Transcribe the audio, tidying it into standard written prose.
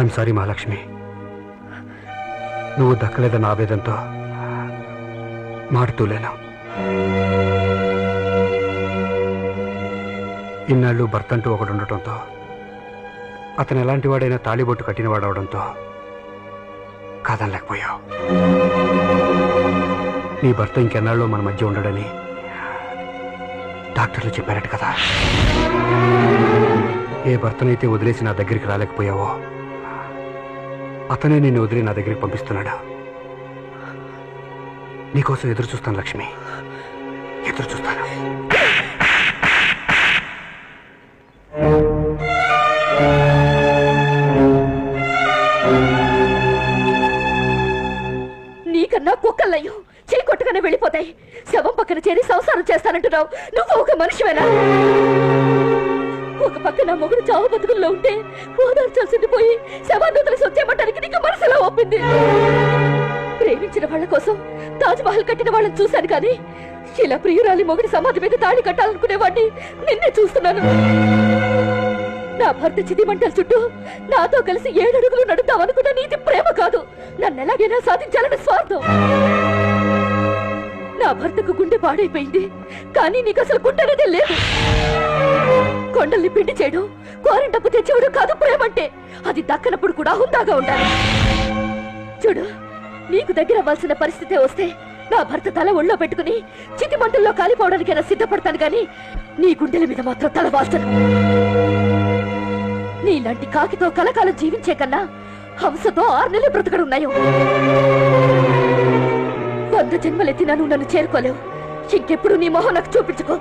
I'm sorry Mahalakshmi, నువ్వు దక్కలేదన్న ఆవేదంతో మాడుతూలేను. ఇన్నాళ్ళు భర్త అంటూ ఒకడు ఉండటంతో, అతను ఎలాంటి వాడైనా తాళిబొట్టు కట్టినవాడవడంతో కాదనలేకపోయావు. నీ భర్త ఇంకెన్నాళ్ళు మన మధ్య ఉండడని డాక్టర్లు చెప్పారట కదా. ఏ భర్తనైతే వదిలేసి నా దగ్గరికి రాలేకపోయావో అతనే నిన్ను వదిలి నా దగ్గరికి పంపిస్తున్నాడు. నీకోసం ఎదురు చూస్తాను లక్ష్మి, ఎదురు చూస్తాను. నీకన్నా కుక్కలయ్యో చేయి కొట్టగానే వెళ్ళిపోతాయి. శవం పక్కన చేరి సంసారం చేస్తానంటున్నావు. నువ్వు ఒక మనిషివేనా? ఒక పక్క నా మొగుడు చావు బతుకుల్లో ఉంటే ఓదార్చాల్సింది పోయి శవాన్ని వదిలేసి వచ్చేయమంటానికి నీకు మనసులో ఒప్పింది. ప్రేమించిన వాళ్ళ కోసం తాజ్ మహల్ కట్టిన వాళ్ళని చూశాను కానీ ఇలా ప్రియురాలి మొగుడి సమాధి మీద తాళి కట్టాలనుకునేవాడిని నిన్నే చూస్తున్నాను. నా భర్త చితిమంటల చుట్టూ నాతో కలిసి 7 అడుగులు నడుద్దామనుకున్న నీది ప్రేమ కాదు, నన్ను ఎలాగైనా సాధించాలన్న స్వార్థం. నా భర్తకు గుండె పాడైపోయింది కానీ నీకు అసలు గుండె అనేదే లేదు. కొండల్ని పిండి చేయడం, కోరిన డబ్బు తెచ్చివ్వడం కాదు ప్రేమంటే. అది దక్కనప్పుడు కూడా హుందాగా ఉండాలి. చూడు, నీకు దగ్గర అవ్వాల్సిన పరిస్థితే వస్తే నా భర్త తల ఒళ్ళో పెట్టుకుని చితి మంటల్లో కాలిపోవడానికైనా సిద్ధపడతాను గాని నీ గుండెల మీద మాత్రం తల వాల్చను. నీలాంటి కాకితో కలకాలం జీవించే కన్నా హంసతో 6 నెలలు బ్రతకడున్నాయో. 100 జన్మలెత్తినా నువ్వు నన్ను చేరుకోలేవు. ఇంకెప్పుడు నీ మొహం నాకు చూపించుకో.